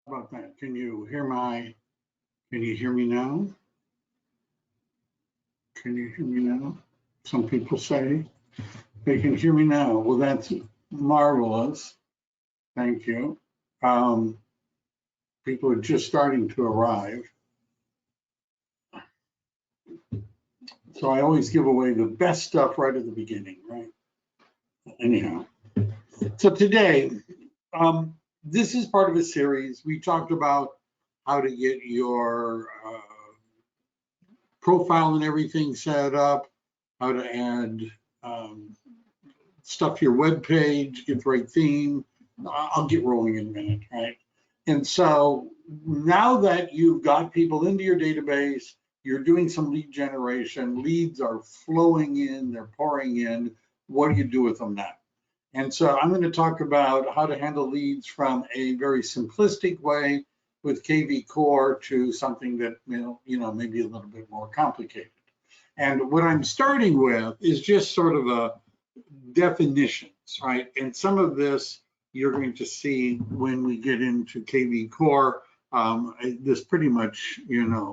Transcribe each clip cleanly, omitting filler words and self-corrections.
About that? Can you hear me now? Can you hear me now? Some people say they can hear me now. Well, that's marvelous. Thank you. People are just starting to arrive. So I always give away the best stuff right at the beginning, right? Anyhow, so today, this is part of a series. We talked about how to get your profile and everything set up, how to add stuff to your web page, get the right theme. I'll get rolling in a minute, right? And so now that you've got people into your database, you're doing some lead generation, leads are flowing in, they're pouring in. What do you do with them now? And so I'm going to talk about how to handle leads from a very simplistic way with kvCORE to something that maybe a little bit more complicated. And what I'm starting with is just sort of a definitions, right? And some of this you're going to see when we get into kvCORE. This pretty much,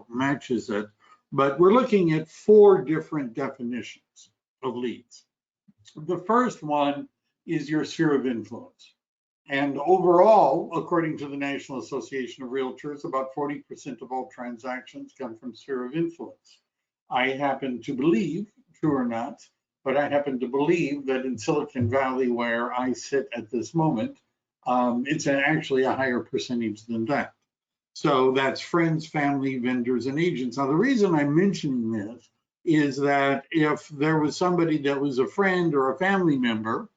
matches it. But we're looking at 4 different definitions of leads. The first one is your sphere of influence. And overall, according to the National Association of Realtors, about 40% of all transactions come from sphere of influence. I happen to believe, true or not, but I happen to believe that in Silicon Valley, where I sit at this moment, it's actually a higher percentage than that. So that's friends, family, vendors, and agents. Now, the reason I'm mentioning this is that if there was somebody that was a friend or a family member,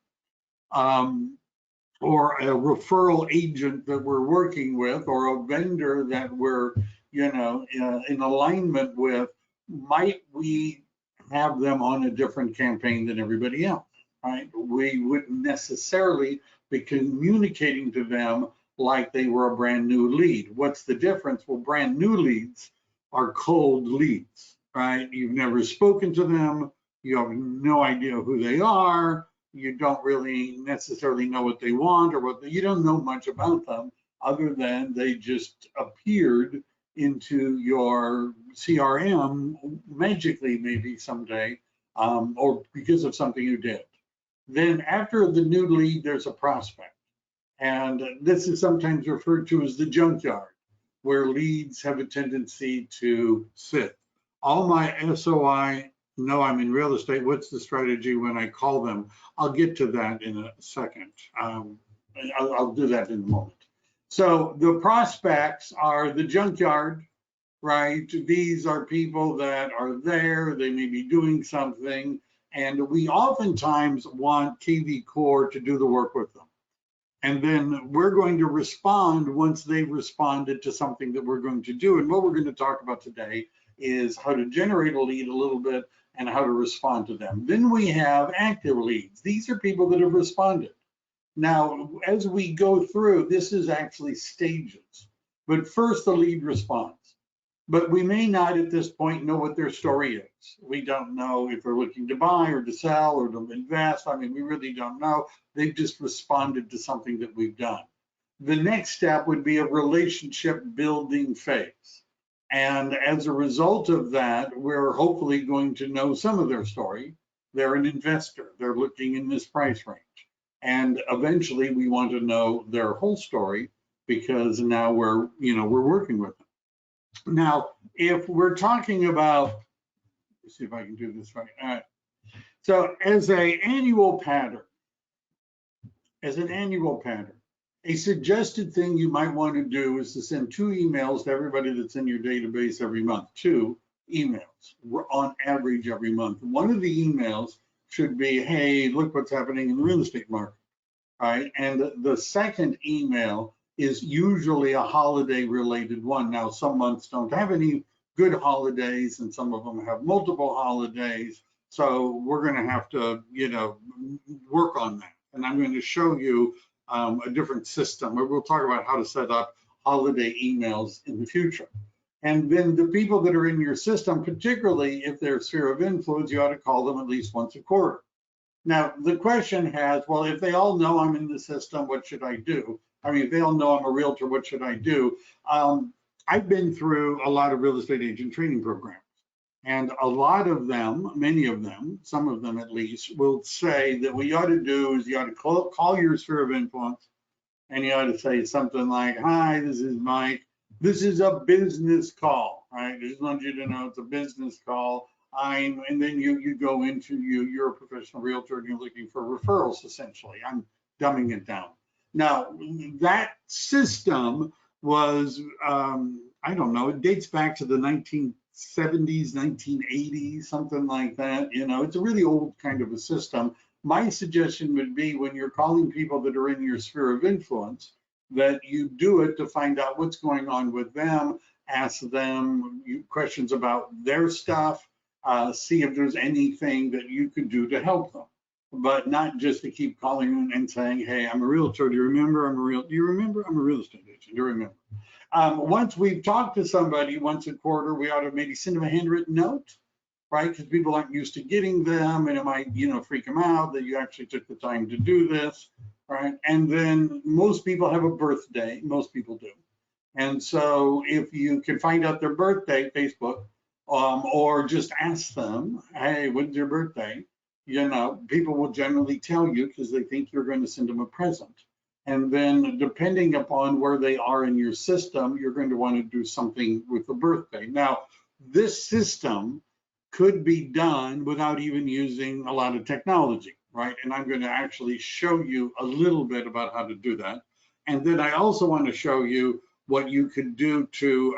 or a referral agent that we're working with, or a vendor that we're, in alignment with, might we have them on a different campaign than everybody else, right? We wouldn't necessarily be communicating to them like they were a brand new lead. What's the difference? Well, brand new leads are cold leads, right? You've never spoken to them. You have no idea who they are. You don't really necessarily know what they want or you don't know much about them other than they just appeared into your CRM magically maybe someday, or because of something you did. Then after the new lead, there's a prospect. And this is sometimes referred to as the junkyard, where leads have a tendency to sit. All my SOI know I'm in real estate. What's the strategy when I call them? I'll get to that in a second. I'll do that in a moment. So the prospects are the junkyard, right? These are people that are there. They may be doing something. And we oftentimes want kvCORE to do the work with them. And then we're going to respond once they've responded to something that we're going to do. And what we're going to talk about today is how to generate a lead a little bit and how to respond to them. Then we have active leads. These are people that have responded. Now, as we go through, this is actually stages. But first, the lead responds. But we may not at this point know what their story is. We don't know if they're looking to buy or to sell or to invest. I mean, we really don't know. They've just responded to something that we've done. The next step would be a relationship building phase. And as a result of that, we're hopefully going to know some of their story. They're an investor. They're looking in this price range. And eventually we want to know their whole story because now we're working with them. Now, if we're talking about, let's see if I can do this right. All right. So as an annual pattern, a suggested thing you might want to do is to send 2 emails to everybody that's in your database every month, 2 emails on average every month. One of the emails should be, hey, look what's happening in the real estate market, right? And the second email is usually a holiday related one. Now, some months don't have any good holidays and some of them have multiple holidays. So we're going to have to, work on that. And I'm going to show you a different system where we'll talk about how to set up holiday emails in the future. And then the people that are in your system, particularly if they're sphere of influence, you ought to call them at least once a quarter. Now, the question has, well, if they all know I'm in the system, what should I do? I mean, if they all know I'm a realtor, what should I do? I've been through a lot of real estate agent training programs. And a lot of them, many of them, some of them at least, will say that what you ought to do is you ought to call your sphere of influence, and you ought to say something like, "Hi, this is Mike. This is a business call, right? I just want you to know it's a business call. And then you go into you're a professional realtor and you're looking for referrals, essentially. I'm dumbing it down. Now, that system was, I don't know, it dates back to the 1970s, 1980s, something like that. You know, it's a really old kind of a system. My suggestion would be when you're calling people that are in your sphere of influence, that you do it to find out what's going on with them, ask them questions about their stuff, see if there's anything that you could do to help them, but not just to keep calling and saying, "Hey, I'm a realtor. Do you remember I'm a real? Do you remember I'm a real estate agent? Do you remember?" Once we've talked to somebody once a quarter, we ought to maybe send them a handwritten note, right? Because people aren't used to getting them, and it might, freak them out that you actually took the time to do this, right? And then most people have a birthday. Most people do. And so if you can find out their birthday, Facebook, or just ask them, "Hey, when's your birthday?" People will generally tell you because they think you're going to send them a present. And then depending upon where they are in your system, you're going to want to do something with the birthday. Now, this system could be done without even using a lot of technology, right? And I'm going to actually show you a little bit about how to do that. And then I also want to show you what you could do to,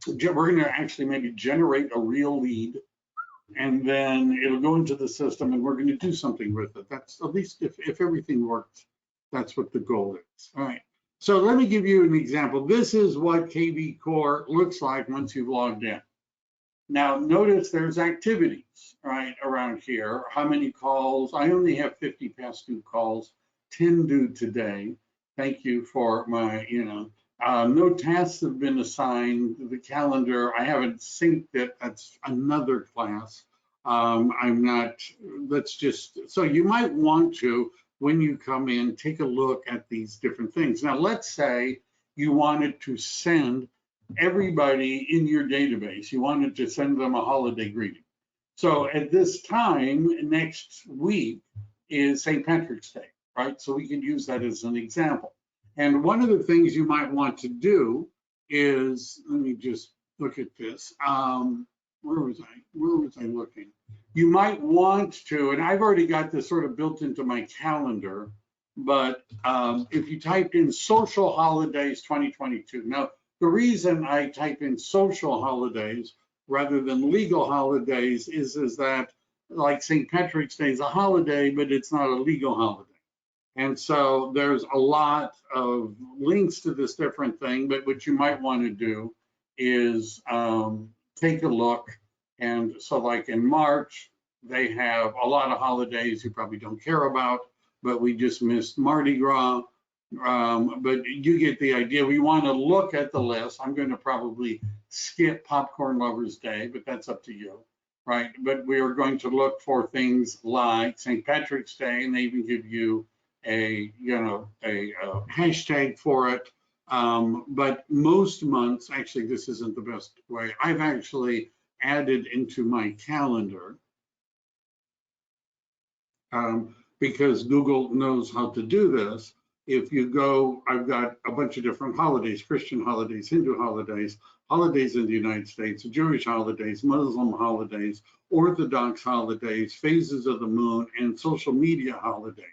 we're going to actually maybe generate a real lead, and then it'll go into the system and we're going to do something with it. That's at least if everything works, that's what the goal is. All right. So let me give you an example. This is what kvCORE looks like once you've logged in. Now, notice there's activities, right, around here. How many calls? I only have 50 past due calls, 10 due today. Thank you for my, no tasks have been assigned. The calendar, I haven't synced it. That's another class. I'm not, let's just, so you might want to, when you come in, take a look at these different things. Now, let's say you wanted to send everybody in your database, you wanted to send them a holiday greeting. So at this time, next week is St. Patrick's Day, right? So we can use that as an example. And one of the things you might want to do is, let me just look at this. Where was I looking? You might want to, and I've already got this sort of built into my calendar, but if you typed in social holidays 2022. Now, the reason I type in social holidays rather than legal holidays is that, like, St. Patrick's Day is a holiday, but it's not a legal holiday. And so there's a lot of links to this different thing, but what you might want to do is take a look. And so, like in March, they have a lot of holidays you probably don't care about, but we just missed Mardi Gras. But you get the idea. We want to look at the list. I'm going to probably skip Popcorn Lovers Day, but that's up to you, right? But we are going to look for things like St. Patrick's Day, and they even give you a hashtag for it. But most months, actually, this isn't the best way. I've actually added into my calendar because Google knows how to do this. If you go, I've got a bunch of different holidays, Christian holidays, Hindu holidays, holidays in the United States, Jewish holidays, Muslim holidays, Orthodox holidays, phases of the moon, and social media holidays.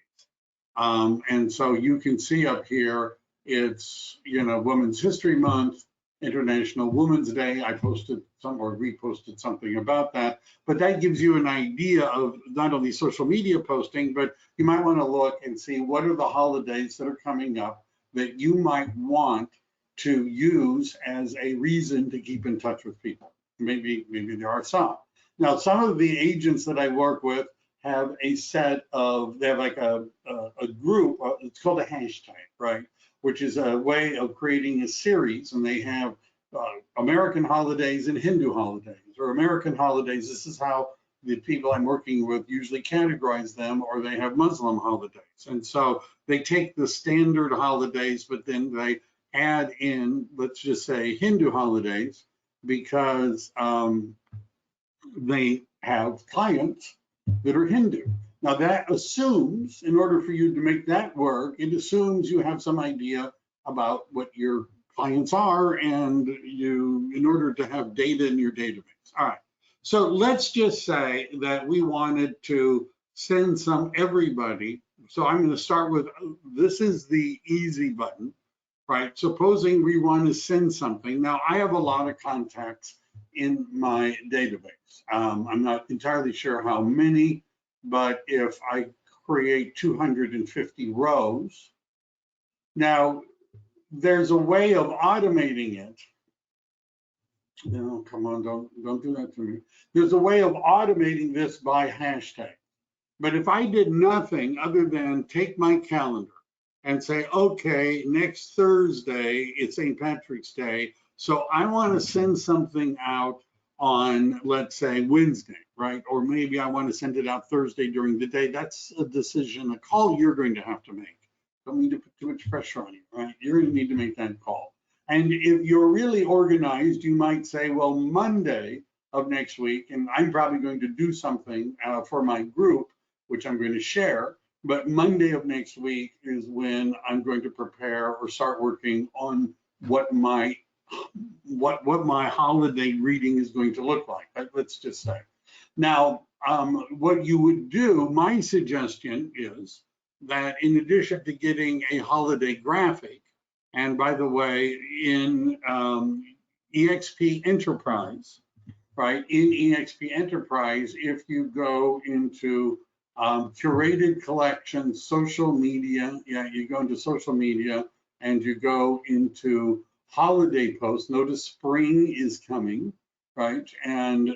And so you can see up here, it's, Women's History Month, International Women's Day. I posted some or reposted something about that, but that gives you an idea of not only social media posting, but you might want to look and see what are the holidays that are coming up that you might want to use as a reason to keep in touch with people. Maybe there are some. Now, some of the agents that I work with have a set of, they have like a group, it's called a hashtag, right? Which is a way of creating a series, and they have American holidays and Hindu holidays, or American holidays. This is how the people I'm working with usually categorize them, or they have Muslim holidays. And so they take the standard holidays, but then they add in, let's just say, Hindu holidays, because they have clients that are Hindu. Now that assumes, in order for you to make that work, it assumes you have some idea about what your clients are, and you, in order to have data in your database. All right, so let's just say that we wanted to send some everybody. So I'm going to start with, this is the easy button, right? Supposing we want to send something. Now I have a lot of contacts in my database. I'm not entirely sure how many, but if I create 250 rows, now there's a way of automating it. No, come on, don't do that to me. There's a way of automating this by hashtag. But if I did nothing other than take my calendar and say, okay, next Thursday, it's St. Patrick's Day, so I want to send something out on, let's say, Wednesday, right? Or maybe I want to send it out Thursday during the day. That's a decision, a call you're going to have to make. Don't need to put too much pressure on you, right? You're going to need to make that call. And if you're really organized, you might say, well, Monday of next week, and I'm probably going to do something for my group, which I'm going to share, but Monday of next week is when I'm going to prepare or start working on what my holiday reading is going to look like. Let's just say. Now, what you would do, my suggestion is that in addition to getting a holiday graphic, and by the way, in EXP Enterprise, right, in EXP Enterprise, if you go into curated collections, social media, you go into social media and you go into holiday posts, notice spring is coming, right? And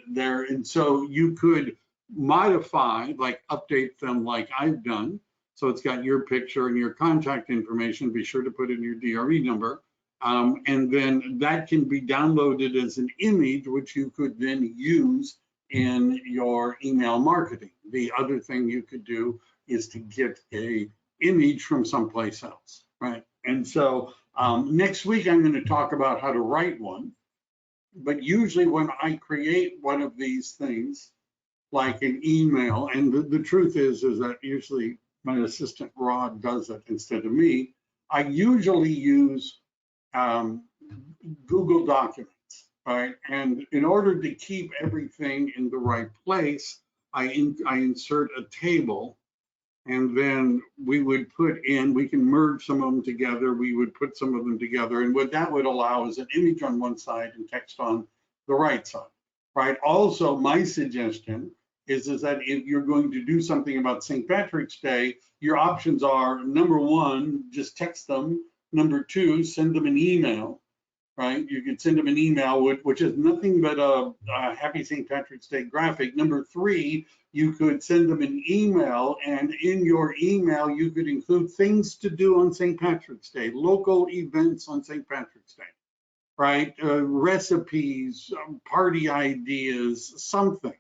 so you could modify, like update them like I've done. So it's got your picture and your contact information. Be sure to put in your DRE number. And then that can be downloaded as an image, which you could then use in your email marketing. The other thing you could do is to get a image from someplace else, right? And so next week, I'm going to talk about how to write one. But usually when I create one of these things, like an email, and the truth is that usually my assistant Rod does it instead of me, I usually use Google Documents, right? And in order to keep everything in the right place, I insert a table, and then we would put in, we can merge some of them together, we would put some of them together, and what that would allow is an image on one side and text on the right side, right? Also, my suggestion is that if you're going to do something about St. Patrick's Day, your options are, number one, just text them. Number two, send them an email, right? You could send them an email, which is nothing but a Happy St. Patrick's Day graphic. Number three, you could send them an email, and in your email, you could include things to do on St. Patrick's Day, local events on St. Patrick's Day, right? Recipes, party ideas, something,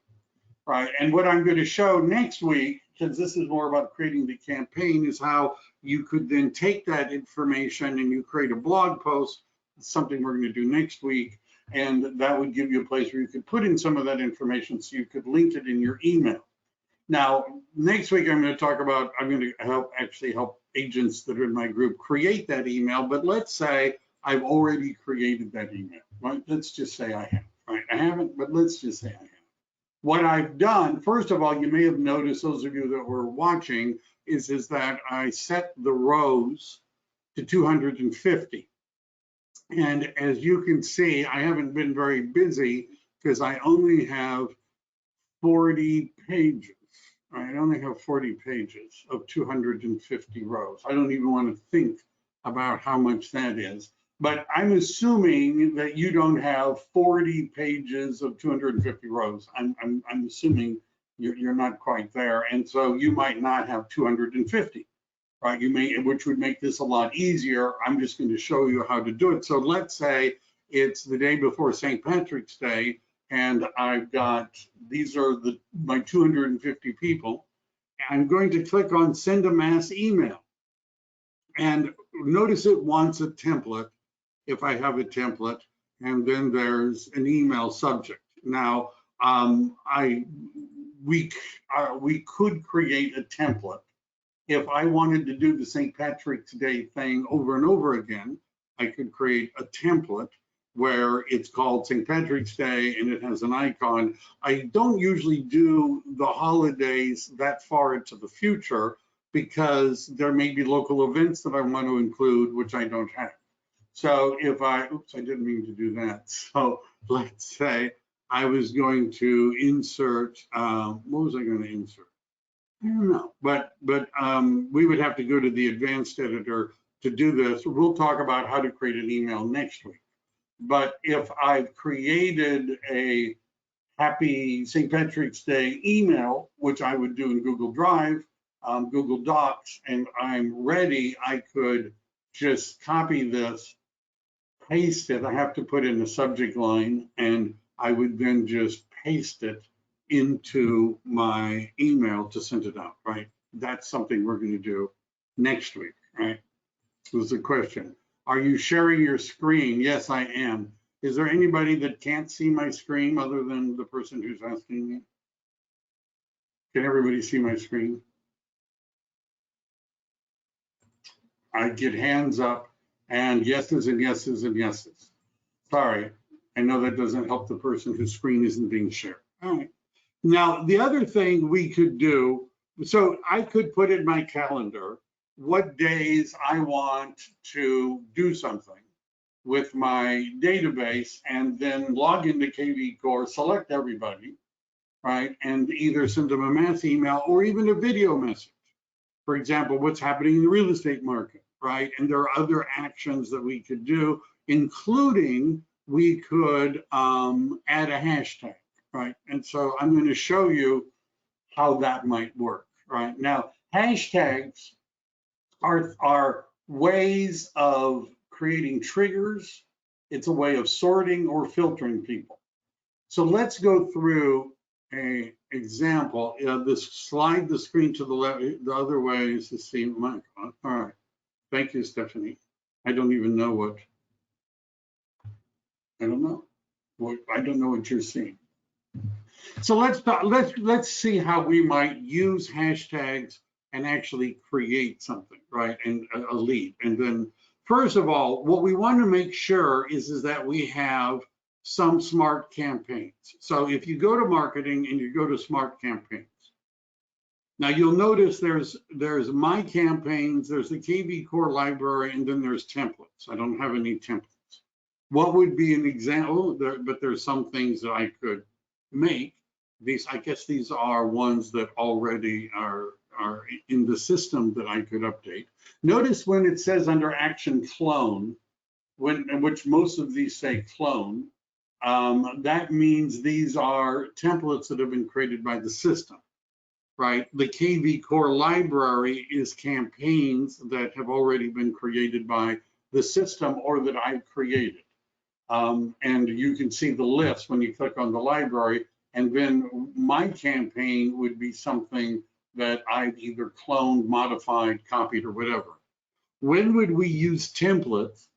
right? And what I'm going to show next week, because this is more about creating the campaign, is how you could then take that information and you create a blog post, something we're going to do next week, and that would give you a place where you could put in some of that information so you could link it in your email. Now, next week I'm going to talk about, I'm going to help agents that are in my group create that email, but let's say I've already created that email, right? Let's just say I have, right? I haven't, but let's just say I have. What I've done, first of all, you may have noticed, those of you that were watching, is that I set the rows to 250. And as you can see, I haven't been very busy because I only have 40 pages. I only have 40 pages of 250 rows. I don't even want to think about how much that is. But I'm assuming that you don't have 40 pages of 250 rows. I'm assuming you're not quite there. And so you might not have 250. Right, which would make this a lot easier. I'm just going to show you how to do it. So let's say it's the day before St. Patrick's Day, and I've got, these are my 250 people. I'm going to click on send a mass email. And notice it wants a template, if I have a template, and then there's an email subject. Now, we could create a template. If I wanted to do the St. Patrick's Day thing over and over again, I could create a template where it's called St. Patrick's Day and it has an icon. I don't usually do the holidays that far into the future because there may be local events that I want to include, which I don't have. So if oops, I didn't mean to do that. So let's say I was going to insert, what was I going to insert? I don't know, but we would have to go to the advanced editor to do this. We'll talk about how to create an email next week. But if I've created a happy St. Patrick's Day email, which I would do in Google Drive, Google Docs, and I'm ready, I could just copy this, paste it. I have to put in a subject line, and I would then just paste it into my email to send it out, right? That's something we're going to do next week, right? So there's a question. Are you sharing your screen? Yes, I am. Is there anybody that can't see my screen other than the person who's asking me? Can everybody see my screen? I get hands up and yeses and yeses and yeses. Sorry, I know that doesn't help the person whose screen isn't being shared. All right. Now, the other thing we could do, so I could put in my calendar what days I want to do something with my database and then log into kvCORE, select everybody, right? And either send them a mass email or even a video message. For example, what's happening in the real estate market, right? And there are other actions that we could do, including we could add a hashtag, right? And so I'm going to show you how that might work, right? Now, hashtags are ways of creating triggers. It's a way of sorting or filtering people. So let's go through an example. This slide the screen to the left, the other way is to see my, all right. Thank you, Stephanie. I don't even know what, I don't know what you're seeing. So let's see how we might use hashtags and actually create something, right? And a lead. And then first of all, what we want to make sure is that we have some smart campaigns. So if you go to marketing and you go to smart campaigns, now you'll notice there's my campaigns, there's the kvCORE library, and then there's templates. I don't have any templates. What would be an example? But there's some things that I could make. These, I guess these are ones that already are in the system that I could update. Notice when it says under action clone, in which most of these say clone, that means these are templates that have been created by the system, right? The kvCORE library is campaigns that have already been created by the system or that I've created. And you can see the list when you click on the library, and then my campaign would be something that I've either cloned, modified, copied, or whatever. When would we use templates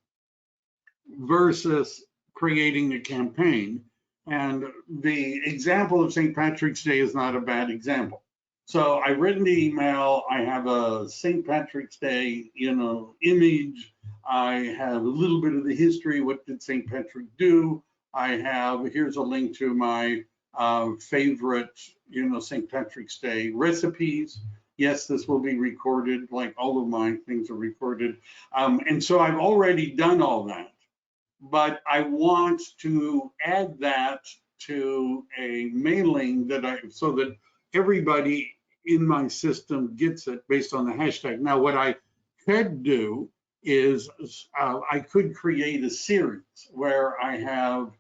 versus creating a campaign? And the example of St. Patrick's Day is not a bad example. So I've written the email, I have a St. Patrick's Day, image. I have a little bit of the history. What did St. Patrick do? Here's a link to my favorite, St. Patrick's Day recipes. Yes, this will be recorded, like all of my things are recorded. And so I've already done all that, but I want to add that to a mailing so that everybody in my system gets it based on the hashtag. Now, what I could do is I could create a series where I have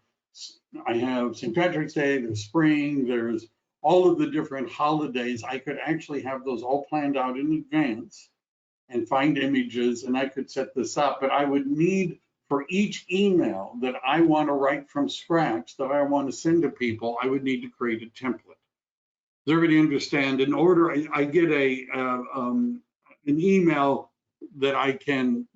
St. Patrick's Day, there's spring, there's all of the different holidays. I could actually have those all planned out in advance and find images, and I could set this up, but I would need for each email that I want to write from scratch that I want to send to people, I would need to create a template. Does everybody understand? In order, I get an email that I can,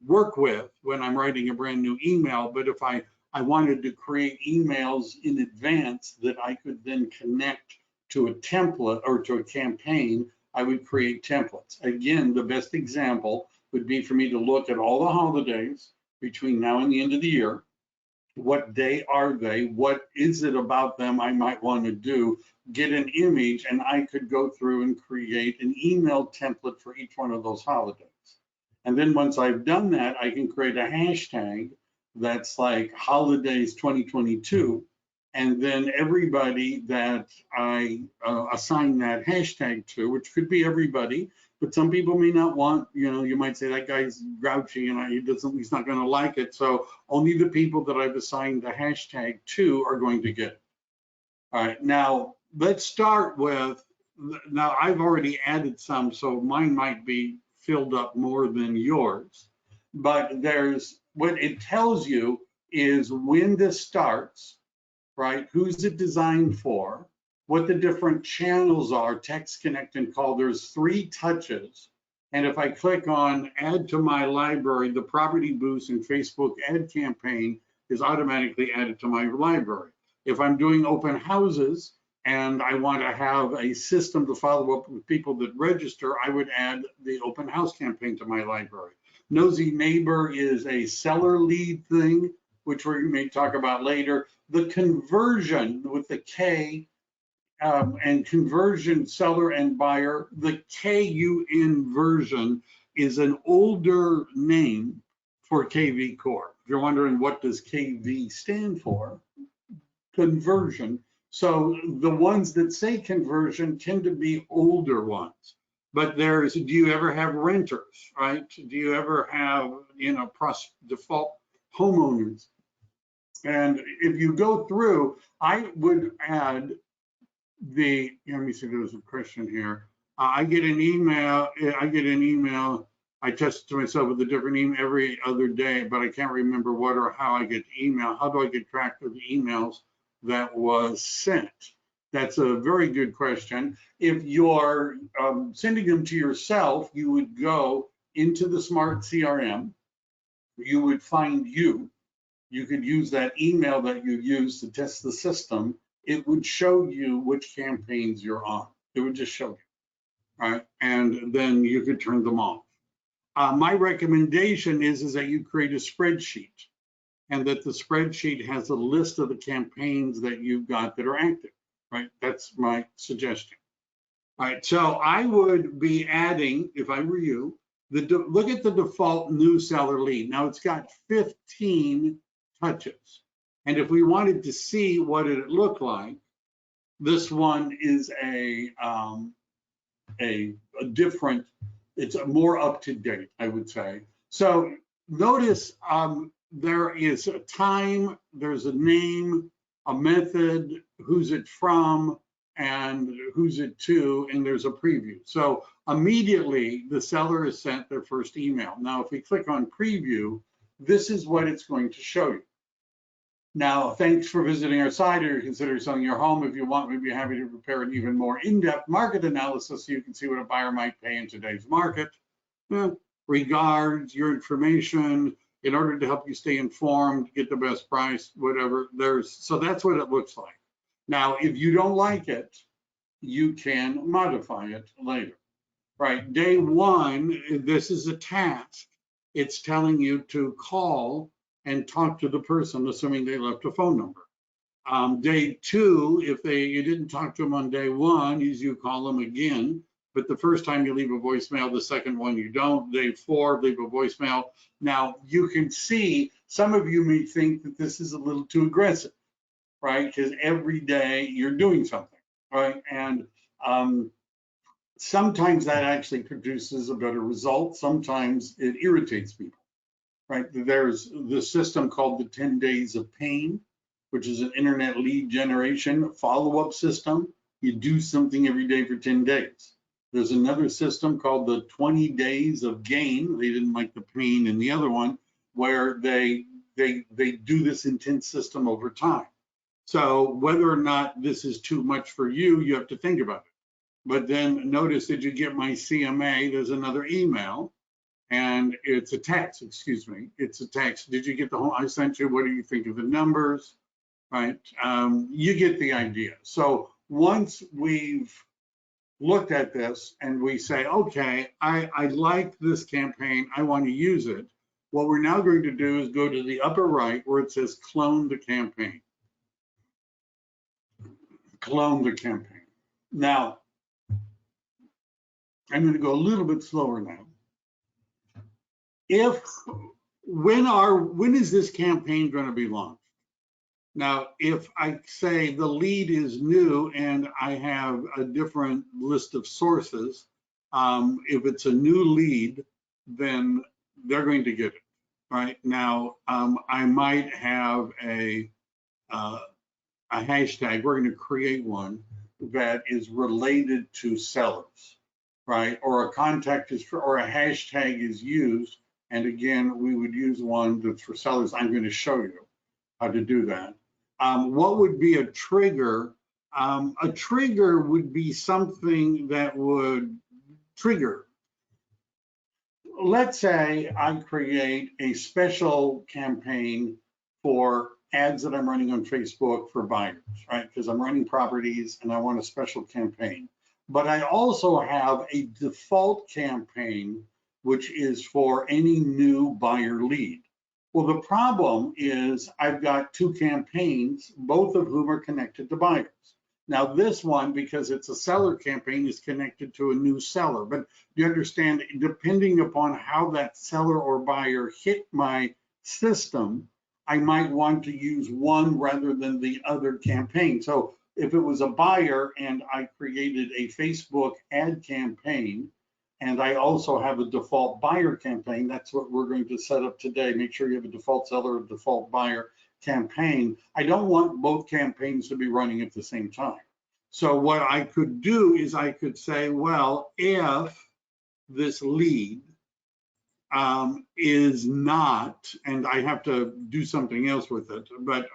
work with when I'm writing a brand new email. But if I wanted to create emails in advance that I could then connect to a template or to a campaign, I would create templates. Again, the best example would be for me to look at all the holidays between now and the end of the year. What day are they? What is it about them I might want to do? Get an image, and I could go through and create an email template for each one of those holidays. And then once I've done that, I can create a hashtag that's like holidays 2022. And then everybody that I assign that hashtag to, which could be everybody, but some people may not want, you might say that guy's grouchy and he's not going to like it. So only the people that I've assigned the hashtag to are going to get it. All right, now let's start with, now I've already added some, so mine might be filled up more than yours, but there's, what it tells you is when this starts, right? Who's it designed for? What the different channels are, text, connect, and call. There's 3 touches. And if I click on add to my library, the property boost and Facebook ad campaign is automatically added to my library. If I'm doing open houses and I want to have a system to follow up with people that register, I would add the open house campaign to my library. Nosy Neighbor is a seller lead thing, which we may talk about later. The conversion with the K and conversion seller and buyer, the KUN version is an older name for kvCORE. If you're wondering what does KV stand for, conversion. So the ones that say conversion tend to be older ones. But there's, do you ever have renters, right? Do you ever have, default homeowners? And if you go through, I would add the, let me see, there's a question here. I get an email, I test to myself with a different email every other day, but I can't remember what or how I get the email. How do I get track of the emails that was sent? That's a very good question. If you're sending them to yourself, you would go into the Smart CRM. You would find you could use that email that you use to test the system. It would show you which campaigns you're on. It would just show you, right? And then you could turn them off. My recommendation is that you create a spreadsheet, and that the spreadsheet has a list of the campaigns that you've got that are active, right? That's my suggestion. All right, so I would be adding, if I were you, look at the default new seller lead. Now it's got 15 touches. And if we wanted to see what it looked like, this one is a different, it's a more up to date, I would say. So notice there is a time, there's a name, a method, who's it from, and who's it to, and there's a preview. So immediately the seller is sent their first email. Now, if we click on preview, this is what it's going to show you. Now, thanks for visiting our site, or consider selling your home. If you want, we'd be happy to prepare an even more in-depth market analysis so you can see what a buyer might pay in today's market. Regards, your information, in order to help you stay informed, get the best price, whatever. So that's what it looks like. Now, if you don't like it, you can modify it later. Right, day 1, this is a task. It's telling you to call and talk to the person, assuming they left a phone number. Day 2, if you didn't talk to them on day 1, you call them again. But the first time you leave a voicemail, the second one you don't. Day 4, leave a voicemail. Now you can see, some of you may think that this is a little too aggressive, right? Because every day you're doing something, right? And sometimes that actually produces a better result. Sometimes it irritates people, right? There's the system called the 10 Days of Pain, which is an internet lead generation follow-up system. You do something every day for 10 days. There's another system called the 20 Days of Gain. They didn't like the pain in the other one. where they do this intense system over time. So whether or not this is too much for you, you have to think about it. But then notice, did you get my CMA? There's another email, and it's a text, excuse me. It's a text. Did you get the whole, I sent you, what do you think of the numbers, right? You get the idea. So once we've looked at this and we say, okay, I like this campaign, I want to use it. What we're now going to do is go to the upper right where it says clone the campaign. Clone the campaign. Now, I'm going to go a little bit slower now. When is this campaign going to be launched? Now, if I say the lead is new and I have a different list of sources, if it's a new lead, then they're going to get it. Right now, I might have a hashtag. We're going to create one that is related to sellers, right? Or a contact is for, or a hashtag is used. And again, we would use one that's for sellers. I'm going to show you how to do that. What would be a trigger? A trigger would be something that would trigger. Let's say I create a special campaign for ads that I'm running on Facebook for buyers, right? Because I'm running properties and I want a special campaign. But I also have a default campaign, which is for any new buyer lead. Well, the problem is I've got two campaigns, both of whom are connected to buyers. Now this one, because it's a seller campaign, is connected to a new seller. But you understand, depending upon how that seller or buyer hit my system, I might want to use one rather than the other campaign. So if it was a buyer and I created a Facebook ad campaign, and I also have a default buyer campaign, that's what we're going to set up today. Make sure you have a default seller, a default buyer campaign. I don't want both campaigns to be running at the same time. So what I could do is I could say, well, if this lead is not, and I have to do something else with it, but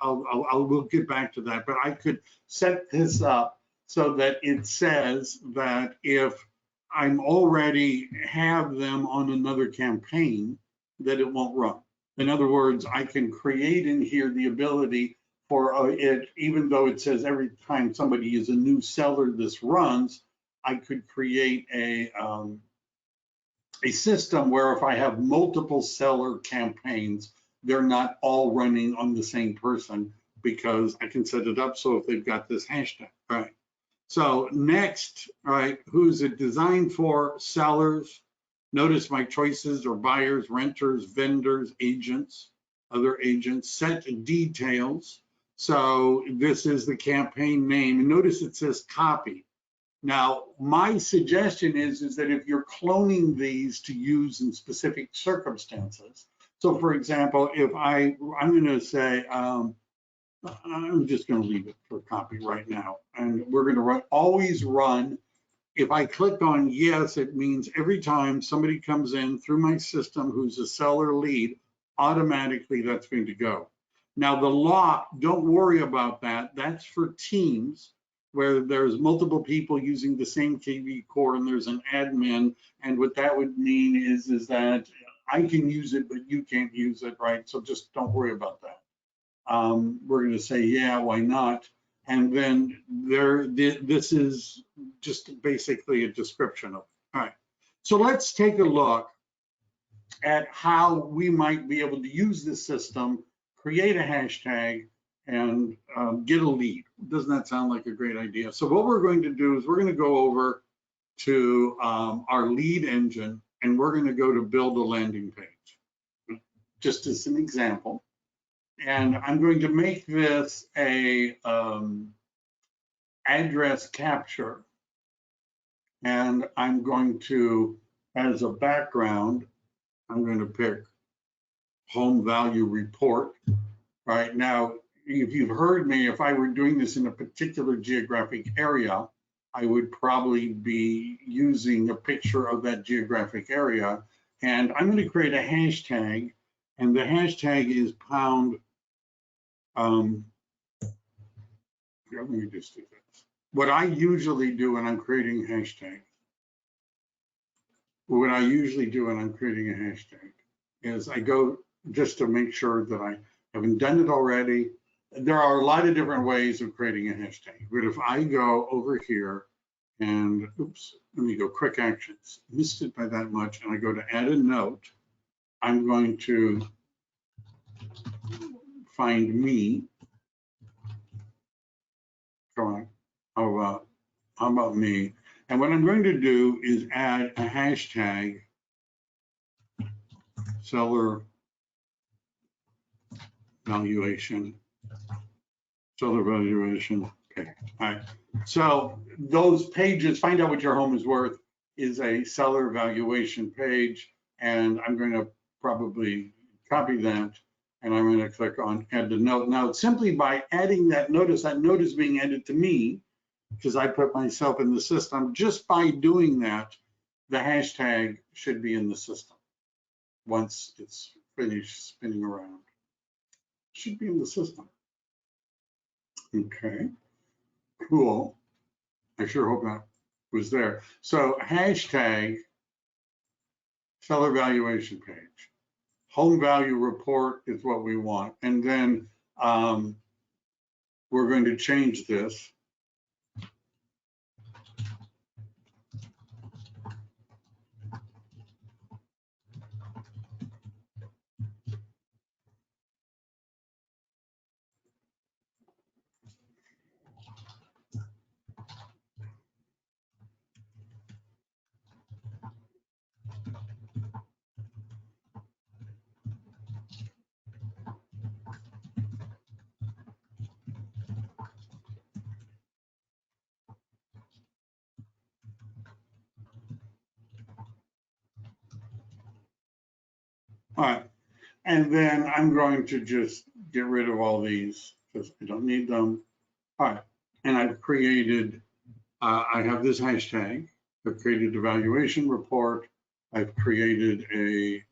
we'll get back to that. But I could set this up so that it says that if I'm already have them on another campaign, that it won't run. In other words, I can create in here the ability for it, even though it says every time somebody is a new seller this runs, I could create a system where if I have multiple seller campaigns, they're not all running on the same person, because I can set it up so if they've got this hashtag, right? So next, right, who's it designed for? Sellers. Notice my choices are buyers, renters, vendors, agents, other agents. Set details. So this is the campaign name. And notice it says copy. Now, my suggestion is that if you're cloning these to use in specific circumstances, so for example, if I'm going to say, I'm just going to leave it for copy right now, and we're going to always run. If I click on yes, it means every time somebody comes in through my system who's a seller lead, automatically that's going to go. Now the lock, don't worry about that. That's for teams where there's multiple people using the same kvCORE and there's an admin. And what that would mean is that I can use it, but you can't use it, right? So just don't worry about that. We're going to say, yeah, why not? And then this is just basically a description of it. All right. So let's take a look at how we might be able to use this system, create a hashtag, and get a lead. Doesn't that sound like a great idea? So what we're going to do is we're going to go over to our lead engine, and we're going to go to build a landing page, just as an example. And I'm going to make this a address capture. And I'm going to, as a background, I'm going to pick home value report. Right now, if you've heard me, if I were doing this in a particular geographic area, I would probably be using a picture of that geographic area. And I'm going to create a hashtag. And the hashtag is pound. Let me just do this. What I usually do when I'm creating hashtags, is I go just to make sure that I haven't done it already. There are a lot of different ways of creating a hashtag, but if I go over here and, oops, let me go quick actions, missed it by that much, and I go to add a note, I'm going to find me. Come on, how about me? And what I'm going to do is add a hashtag, seller valuation. Okay. All right. So those pages, find out what your home is worth, is a seller valuation page. And I'm going to probably copy that. And I'm going to click on add the note. Now, simply by adding that note is being added to me because I put myself in the system. Just by doing that, the hashtag should be in the system once it's finished spinning around. Should be in the system. Okay, cool. I sure hope that was there. So hashtag seller valuation page. Home value report is what we want. And then we're going to change this. All right, and then I'm going to just get rid of all these because I don't need them. All right, and I've created, I have this hashtag. I've created a valuation report. I've created a,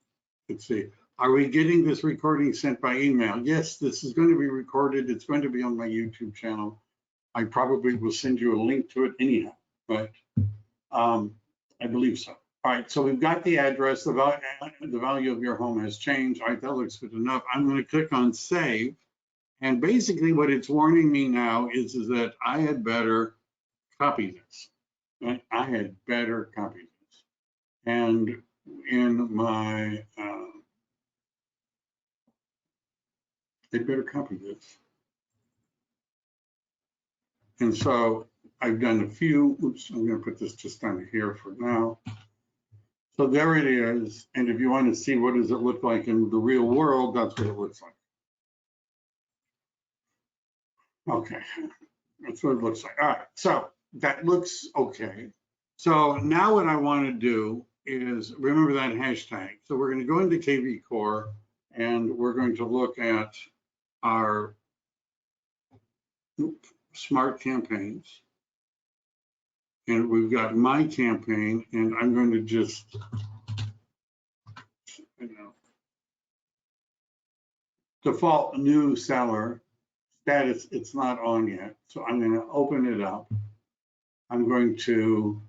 let's see, are we getting this recording sent by email? Yes, this is going to be recorded. It's going to be on my YouTube channel. I probably will send you a link to it anyhow, but I believe so. All right, so we've got the address, the value of your home has changed. All right, that looks good enough. I'm going to click on save. And basically what it's warning me now is that I had better copy this. Right? I had better copy this. And in my, they better copy this. And so I've done a few, oops, I'm going to put this just down here for now. So there it is. And if you want to see what does it look like in the real world, that's what it looks like. Okay, that's what it looks like. All right, so that looks okay. So now what I want to do is remember that hashtag. So we're going to go into kvCORE and we're going to look at our smart campaigns. And we've got my campaign, and I'm going to just, default new seller status, it's not on yet. So I'm going to open it up. I'm going to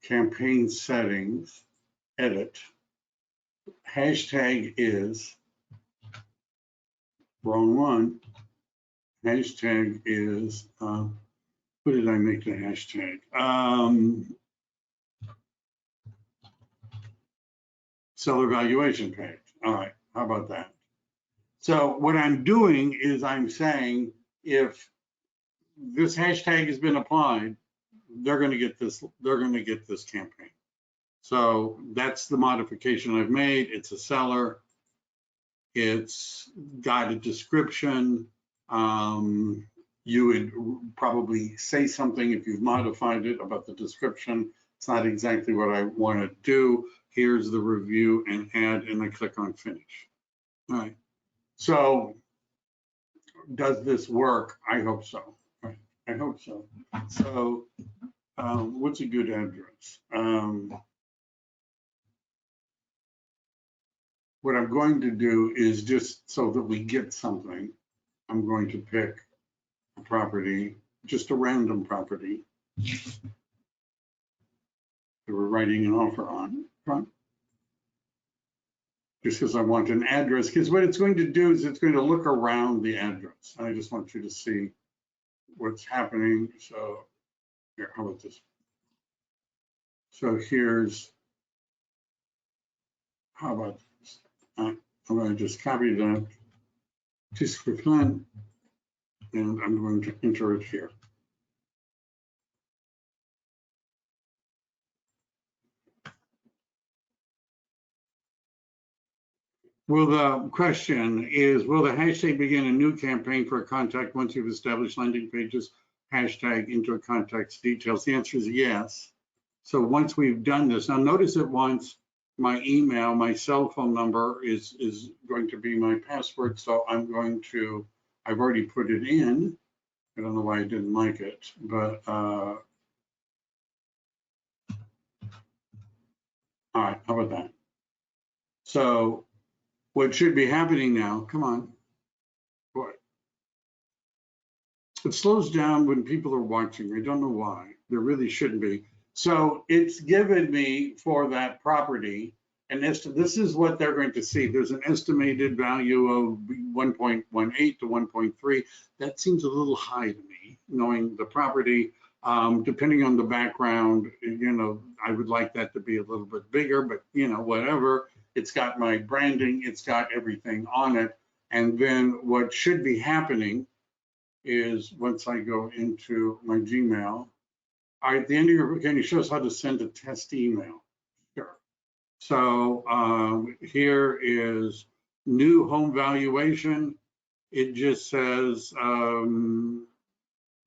campaign settings, edit. Hashtag is, wrong one. Hashtag is, what did I make the hashtag? Seller valuation page. All right, how about that? So what I'm doing is I'm saying if this hashtag has been applied, they're going to get this. They're going to get this campaign. So that's the modification I've made. It's a seller. It's got a description. You would probably say something if you've modified it about the description. It's not exactly what I want to do. Here's the review and add, and I click on finish. All right. So does this work? I hope so. I hope so. So what's a good address? what I'm going to do is, just so that we get something, I'm going to pick a property, just a random property that we're writing an offer on. Just because I want an address, because what it's going to do is it's going to look around the address. I just want you to see what's happening. So here, how about this? So here's, how about this? I'm going to just copy that just for fun, and I'm going to enter it here. Will the question is, will the hashtag begin a new campaign for a contact once you've established landing pages, hashtag into a contact's details? The answer is yes. So once we've done this, now notice that once my email, my cell phone number is going to be my password. So I'm going to, I've already put it in. I don't know why I didn't like it, but all right, how about that? So what should be happening now, come on, boy. It slows down when people are watching. I don't know why. There really shouldn't be. So it's given me for that property, and this is what they're going to see. There's an estimated value of 1.18 to 1.3. That seems a little high to me, knowing the property. Depending on the background, you know, I would like that to be a little bit bigger, but you know, whatever. It's got my branding, it's got everything on it. And then what should be happening is once I go into my Gmail, all right, at the end of your, can you show us how to send a test email? Sure. So here is new home valuation. It just says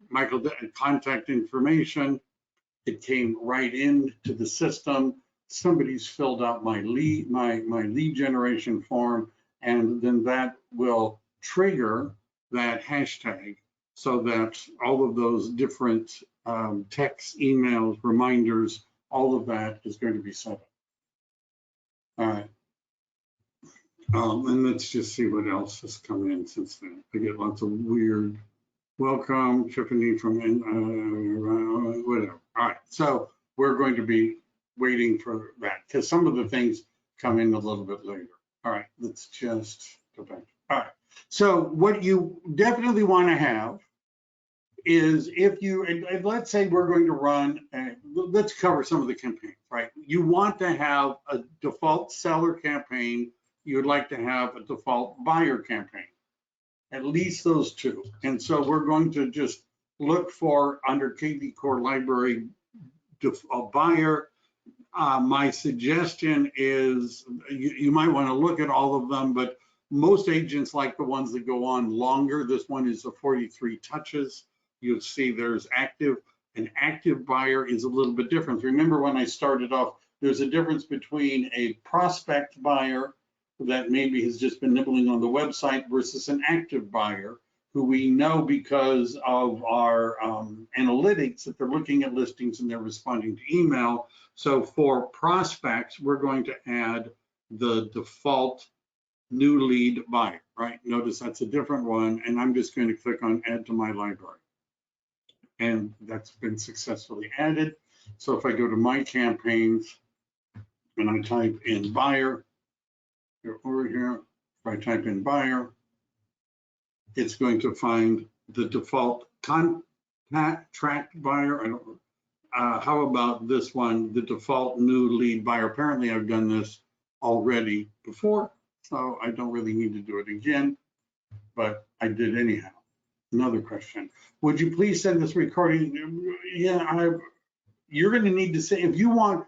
Michael, contact information. It came right into the system. Somebody's filled out my lead, my lead generation form, and then that will trigger that hashtag so that all of those different texts, emails, reminders, all of that is going to be set up. All right. And let's just see what else has come in since then. I get lots of weird, welcome, Tiffany from whatever. All right, so we're going to be waiting for that because some of the things come in a little bit later. All right, let's just go back. All right, so what you definitely want to have is if you, and let's say we're going to run, let's cover some of the campaigns, right? You want to have a default seller campaign. You would like to have a default buyer campaign, at least those two. And so we're going to just look for under kvCORE library a buyer. My suggestion is you might want to look at all of them, but most agents like the ones that go on longer. This one is a 43 touches. You'll see there's active. An active buyer is a little bit different. Remember when I started off, there's a difference between a prospect buyer that maybe has just been nibbling on the website versus an active buyer who we know because of our analytics that they're looking at listings and they're responding to email. So for prospects, we're going to add the default new lead buyer, right? Notice that's a different one, and I'm just going to click on add to my library. And that's been successfully added. So if I go to my campaigns and I type in buyer, over here, if I type in buyer, it's going to find the default contract buyer. I don't, how about this one, the default new lead buyer? Apparently I've done this already before, so I don't really need to do it again, but I did anyhow. Another question, would you please send this recording? Yeah, you're going to need to say, if you want,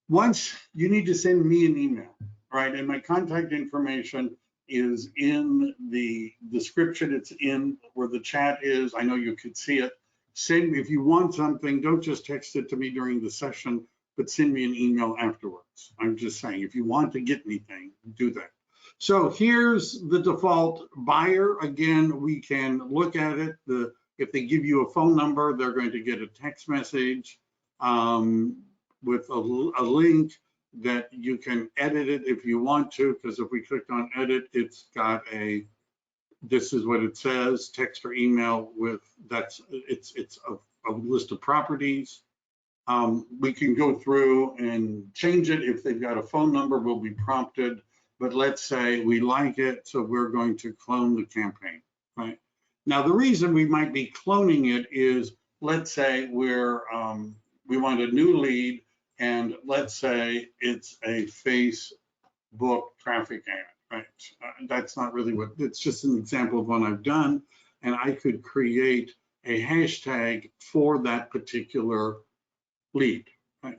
once you need to send me an email, right? And my contact information is in the description. It's in where the chat is. I know you could see it. Send me, if you want something, don't just text it to me during the session, but send me an email afterwards. I'm just saying, if you want to get anything, do that. So here's the default buyer. Again, we can look at it. If they give you a phone number, they're going to get a text message with a link. that you can edit it if you want to, because if we click on edit, it's got a, this is what it says, text or email with, it's a list of properties. We can go through and change it. If they've got a phone number, we'll be prompted. But let's say we like it, so we're going to clone the campaign, right? Now, the reason we might be cloning it is, let's say we want a new lead, and let's say it's a Facebook traffic ad, right? That's not really what, it's just an example of one I've done, and I could create a hashtag for that particular lead. Right?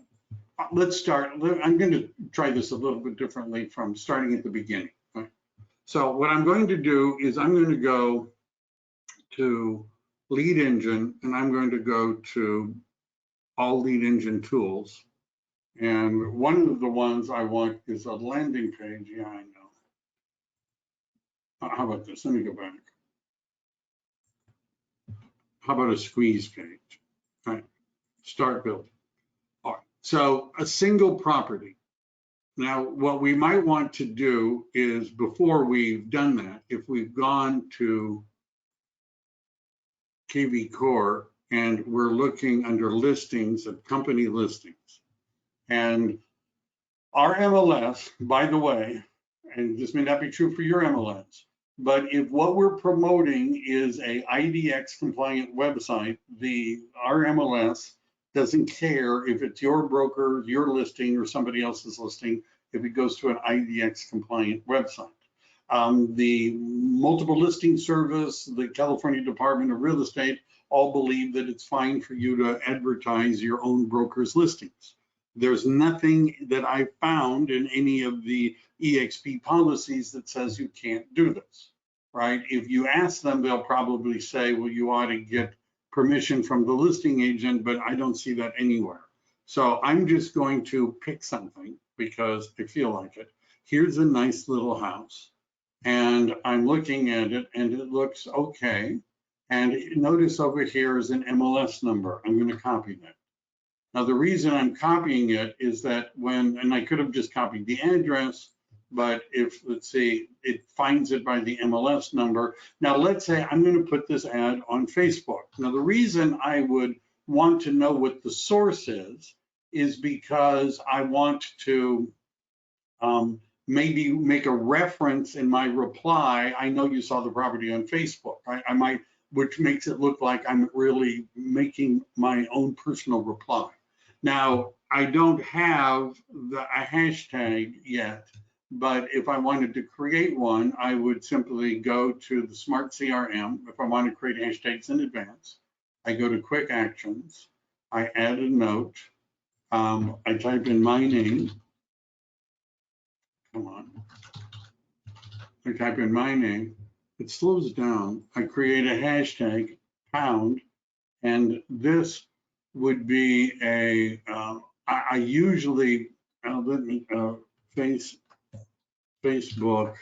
Let's start, I'm going to try this a little bit differently from starting at the beginning. Right? So what I'm going to do is I'm going to go to lead engine, and I'm going to go to all lead engine tools. And one of the ones I want is a landing page. Yeah, I know. How about this? Let me go back. How about a squeeze page? All right. Start building. All right. So a single property. Now, what we might want to do is, before we've done that, if we've gone to kvCORE and we're looking under listings at company listings, and our MLS, by the way, and this may not be true for your MLS, but if what we're promoting is a IDX compliant website, our MLS doesn't care if it's your broker, your listing, or somebody else's listing, if it goes to an IDX compliant website. The multiple listing service, the California Department of Real Estate, all believe that it's fine for you to advertise your own broker's listings. There's nothing that I found in any of the EXP policies that says you can't do this, right? If you ask them, they'll probably say, well, you ought to get permission from the listing agent, but I don't see that anywhere. So I'm just going to pick something because I feel like it. Here's a nice little house, and I'm looking at it and it looks okay. And notice over here is an MLS number. I'm going to copy that. Now, the reason I'm copying it is that and I could have just copied the address, but if, let's see, it finds it by the MLS number. Now, let's say I'm going to put this ad on Facebook. Now, the reason I would want to know what the source is because I want to maybe make a reference in my reply. I know you saw the property on Facebook. I might, which makes it look like I'm really making my own personal reply. Now, I don't have a hashtag yet, but if I wanted to create one, I would simply go to the Smart CRM. If I want to create hashtags in advance, I go to Quick Actions, I add a note, I type in my name. Come on. I type in my name. It slows down. I create a hashtag, pound, and this would be I usually, let me, Facebook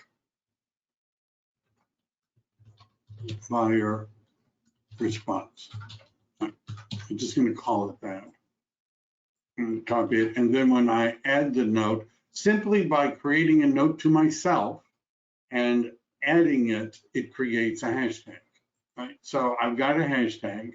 buyer response. I'm just going to call it that and copy it. And then when I add the note, simply by creating a note to myself and adding it, it creates a hashtag, right? So I've got a hashtag.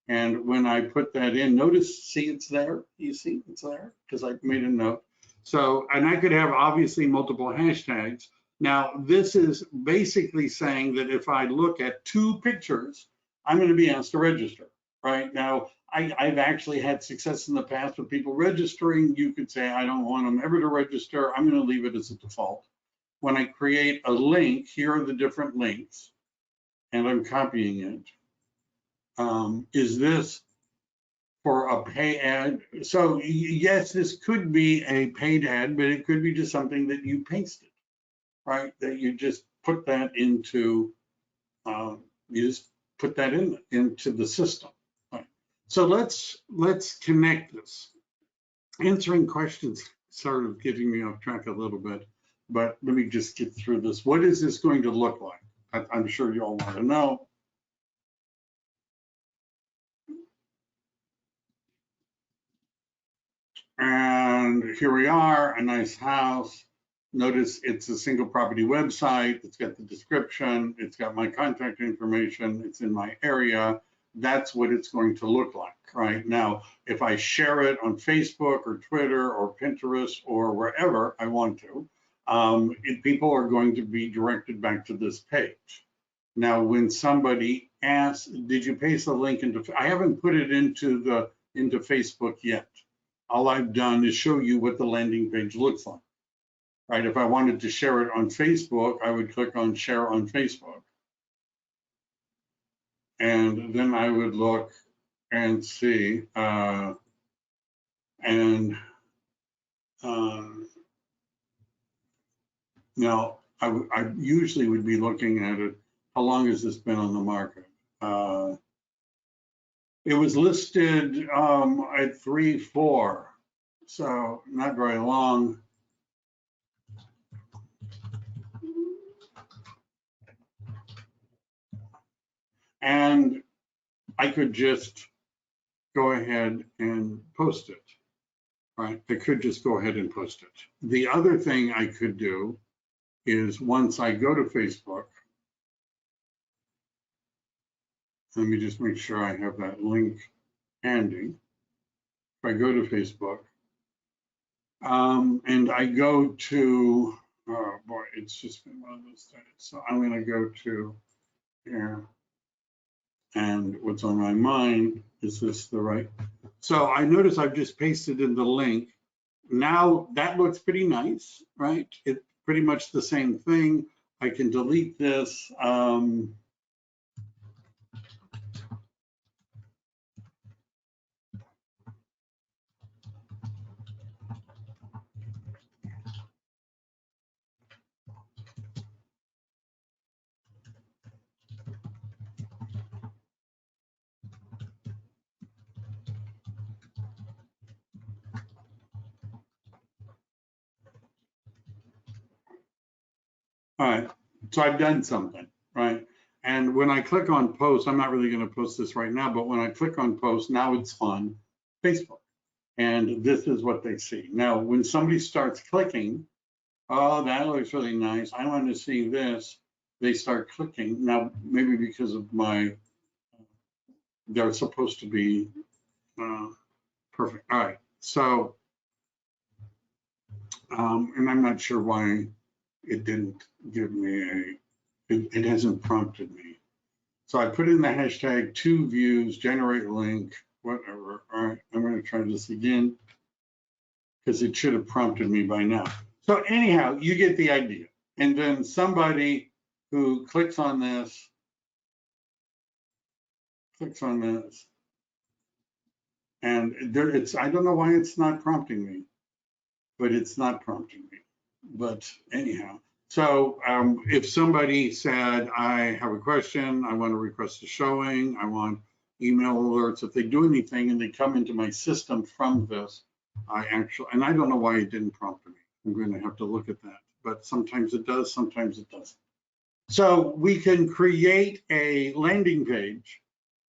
And when I put that in, notice, see it's there? You see it's there? Because I made a note. So, and I could have obviously multiple hashtags. Now, this is basically saying that if I look at 2 pictures, I'm going to be asked to register, right? Now, I've actually had success in the past with people registering. You could say, I don't want them ever to register. I'm going to leave it as a default. When I create a link, here are the different links, and I'm copying it. Is this for a pay ad? So yes, this could be a paid ad, but it could be just something that you pasted, right? That you just put that into, you just put that into the system. Right? So let's connect this. Answering questions sort of getting me off track a little bit, but let me just get through this. What is this going to look like? I'm sure you all want to know. And And here we are, a nice house. Notice it's a single property website. It's got the description. It's got my contact information. It's in my area. That's what it's going to look like, right? Now, if I share it on Facebook or Twitter or Pinterest or wherever I want to, people are going to be directed back to this page. Now, when somebody asks, did you paste the link into, I haven't put it into Facebook yet. All I've done is show you what the landing page looks like, right? If I wanted to share it on Facebook, I would click on share on Facebook. And then I would look and see, now I usually would be looking at it, how long has this been on the market? It was listed at 3-4, so not very long. And I could just go ahead and post it, right? I could just go ahead and post it. The other thing I could do is once I go to Facebook, let me just make sure I have that link handy. If I go to Facebook and I go to, oh boy, it's just been one of those days. So I'm going to go to here. And what's on my mind, is this the right? So I notice I've just pasted in the link. Now that looks pretty nice, right? It's pretty much the same thing. I can delete this. All right, so I've done something, right? And when I click on post, I'm not really going to post this right now, but when I click on post, now it's on Facebook. And this is what they see. Now, when somebody starts clicking, oh, that looks really nice, I want to see this, they start clicking. Now, maybe because of they're supposed to be perfect. All right, so, and I'm not sure why it didn't give me it hasn't prompted me. So I put in the hashtag 2 views, generate link, whatever. All right, I'm going to try this again because it should have prompted me by now. So anyhow, you get the idea. And then somebody who clicks on this, and there it's, I don't know why it's not prompting me, but it's not prompting me. But anyhow, so if somebody said, I have a question, I want to request a showing, I want email alerts, if they do anything and they come into my system from this, and I don't know why it didn't prompt me. I'm going to have to look at that, but sometimes it does, sometimes it doesn't. So we can create a landing page,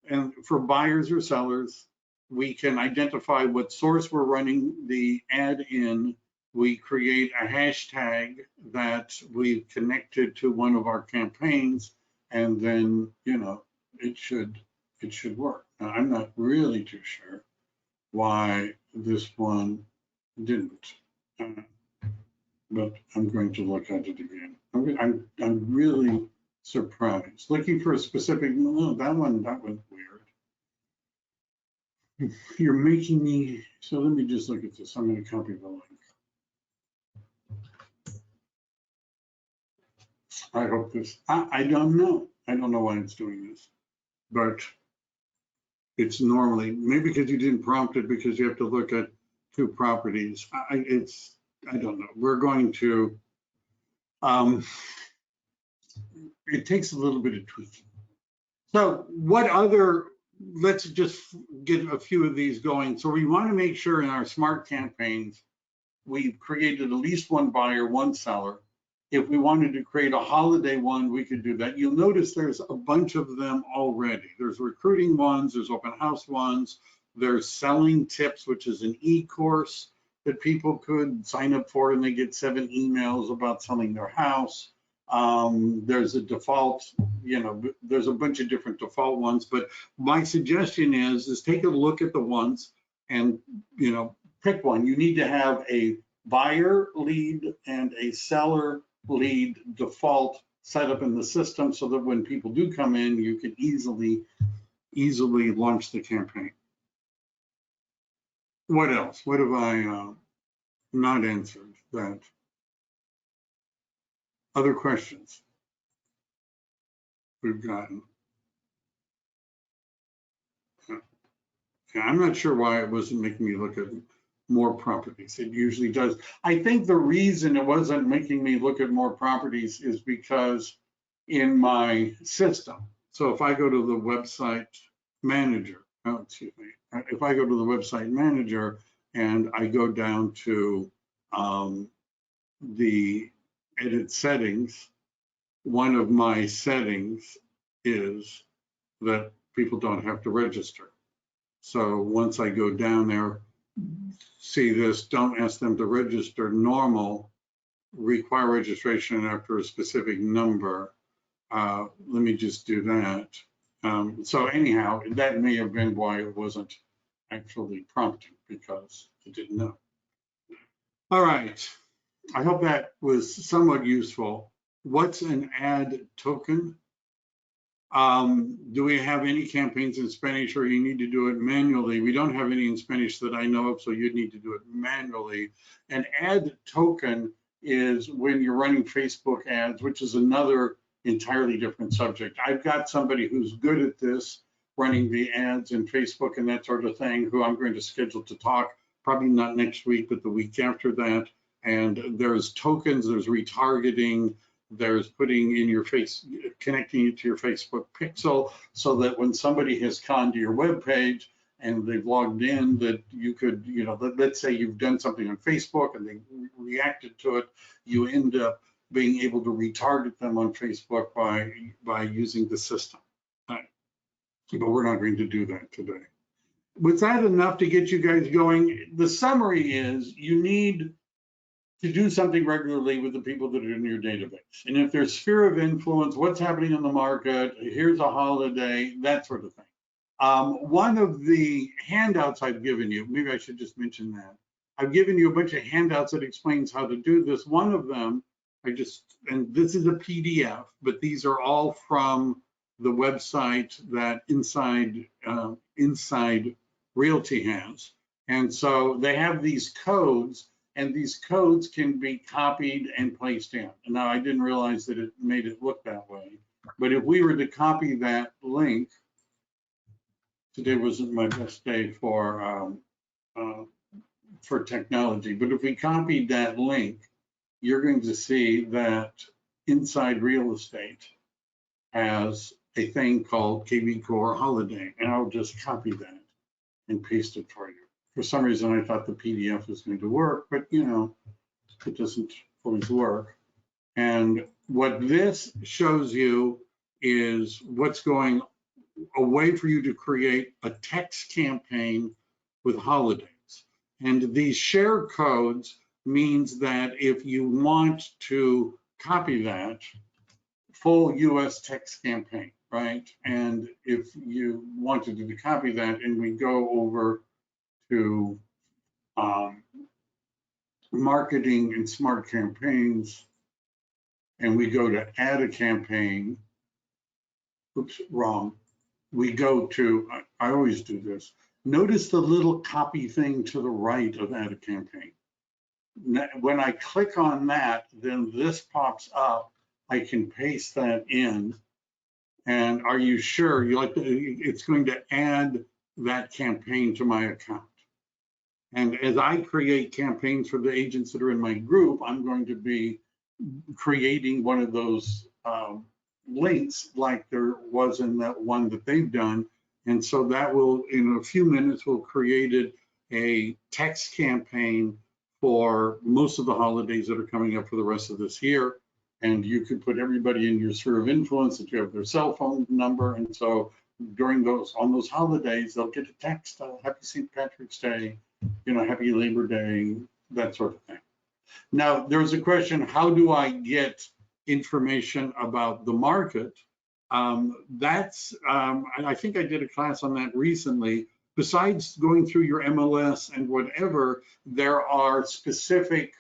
and for buyers or sellers, we can identify what source we're running the ad in. We create a hashtag that we've connected to one of our campaigns, and then, you know, it should work. Now, I'm not really too sure why this one didn't, but I'm going to look at it again. I'm really surprised. Looking for a specific, no, that went weird. You're making me, so let me just look at this. I'm going to copy the link. I hope this, I don't know. I don't know why it's doing this, but it's normally, maybe because you didn't prompt it because you have to look at 2 properties. I don't know. We're going to, it takes a little bit of tweaking. So what other, let's just get a few of these going. So we want to make sure in our smart campaigns, we've created at least 1 buyer, 1 seller. If we wanted to create a holiday one, we could do that. You'll notice there's a bunch of them already. There's recruiting ones, there's open house ones, there's selling tips, which is an e-course. that people could sign up for, and they get 7 emails about selling their house. There's a default, there's a bunch of different default ones, but my suggestion is take a look at the ones and, pick one. You need to have a buyer lead and a seller lead default set up in the system so that when people do come in, you can easily launch the campaign. What else? What have I not answered that? Other questions we've gotten? Yeah, I'm not sure why it wasn't making me look at more properties. It usually does. I think the reason it wasn't making me look at more properties is because in my system. So if I go to the website manager, if I go to the website manager and I go down to the edit settings, one of my settings is that people don't have to register. So once I go down there, see this, don't ask them to register, normal, require registration after a specific number. Let me just do that. So anyhow, that may have been why it wasn't actually prompting, because it didn't know. All right, I hope that was somewhat useful. What's an ad token? Do we have any campaigns in Spanish, or you need to do it manually? We don't have any in Spanish that I know of, so you'd need to do it manually. An ad token is when you're running Facebook ads, which is another entirely different subject. I've got somebody who's good at this, running the ads in Facebook and that sort of thing, who I'm going to schedule to talk, probably not next week, but the week after that. And there's tokens, there's retargeting, there's putting in your face, connecting it to your Facebook pixel, so that when somebody has gone to your web page and they've logged in, that you could, let's say you've done something on Facebook and they reacted to it, you end up being able to retarget them on Facebook by using the system. But we're not going to do that today. Was that enough to get you guys going? The summary is you need to do something regularly with the people that are in your database. And if there's sphere of influence, what's happening in the market, here's a holiday, that sort of thing. One of the handouts I've given you, maybe I should just mention that. I've given you a bunch of handouts that explains how to do this. One of them, and this is a PDF, but these are all from the website that Inside Realty has. And so they have these codes, and these codes can be copied and placed in. And now I didn't realize that it made it look that way. But if we were to copy that link, today wasn't my best day for technology, but if we copied that link, you're going to see that Inside Real Estate has a thing called kvCORE Holiday, and I'll just copy that and paste it for you. For some reason, I thought the PDF was going to work, but it doesn't always work. And what this shows you is what's going, a way for you to create a text campaign with holidays. And these share codes means that if you want to copy that, full US text campaign, right? And if you wanted to copy that, and we go over to marketing and smart campaigns, and we go to add a campaign, oops, wrong. We go to, I always do this. Notice the little copy thing to the right of add a campaign. When I click on that, then this pops up. I can paste that in. And are you sure it's going to add that campaign to my account? And as I create campaigns for the agents that are in my group, I'm going to be creating one of those links like there was in that one that they've done. And so that will, in a few minutes, we'll created a text campaign for most of the holidays that are coming up for the rest of this year. And you could put everybody in your sphere of influence that you have their cell phone number. And so during on those holidays, they'll get a text, Happy St. Patrick's Day, Happy Labor Day, that sort of thing. Now, there's a question, how do I get information about the market? I think I did a class on that recently. Besides going through your MLS and whatever, there are specific,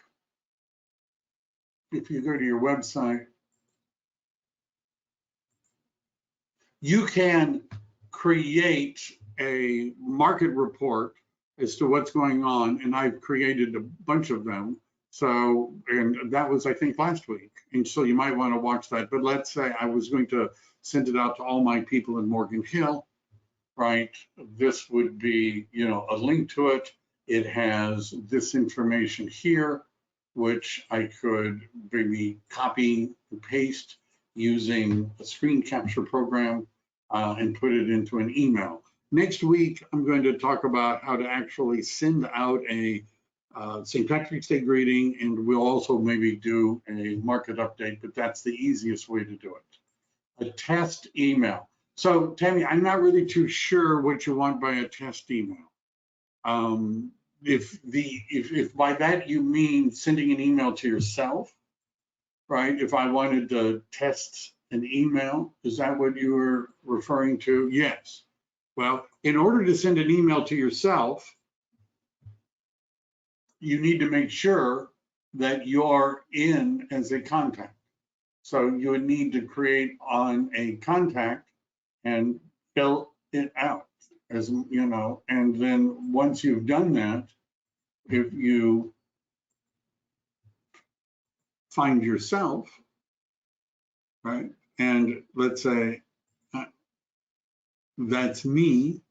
if you go to your website, you can create a market report as to what's going on, and I've created a bunch of them. So, and that was, I think, last week. And so you might want to watch that. But let's say I was going to send it out to all my people in Morgan Hill, right? This would be, you know, a link to it. It has this information here, which I could maybe copy and paste using a screen capture program and put it into an email. Next week, I'm going to talk about how to actually send out a St. Patrick's Day greeting, and we'll also maybe do a market update, but that's the easiest way to do it. A test email. So Tammy, I'm not really too sure what you want by a test email. If by that you mean sending an email to yourself, right? If I wanted to test an email, is that what you were referring to? Yes. Well, in order to send an email to yourself, you need to make sure that you're in as a contact. So you would need to create on a contact and fill it out, as you know, and then once you've done that, if you find yourself, right, and let's say that's me,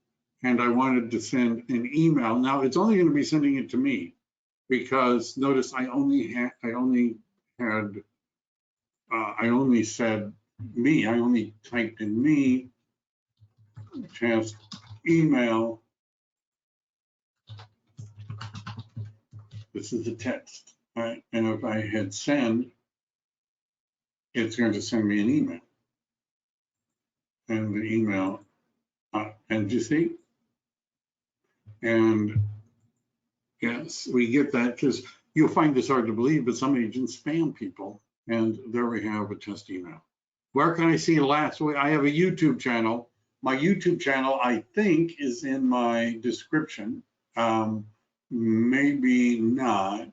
and I wanted to send an email. Now it's only going to be sending it to me, because notice I only said me. I only typed in me, test email. This is the text, right? And if I hit send, it's going to send me an email. And the email, and you see? And yes, we get that, because you'll find this hard to believe, but some agents spam people. And there we have a test email. Where can I see last week? I have a YouTube channel. My YouTube channel, I think, is in my description. Maybe not,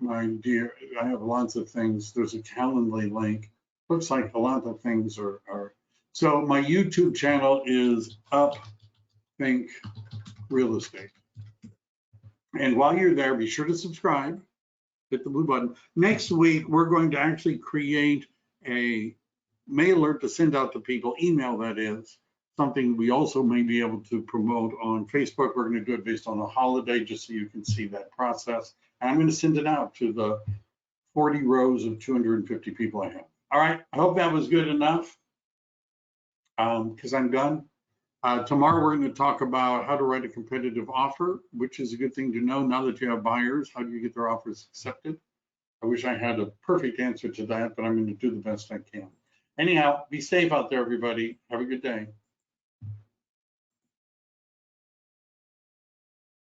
my dear. I have lots of things. There's a Calendly link. Looks like a lot of things are. So my YouTube channel is Up Think Real Estate. And while you're there, be sure to subscribe. Hit the blue button. Next week, we're going to actually create a mailer to send out to people, email that is, something we also may be able to promote on Facebook. We're going to do it based on a holiday, just so you can see that process. And I'm going to send it out to the 40 rows of 250 people I have. All right, I hope that was good enough, because I'm done. Tomorrow we're going to talk about how to write a competitive offer, which is a good thing to know now that you have buyers. How do you get their offers accepted? I wish I had a perfect answer to that, but I'm going to do the best I can. Anyhow, be safe out there, everybody. Have a good day.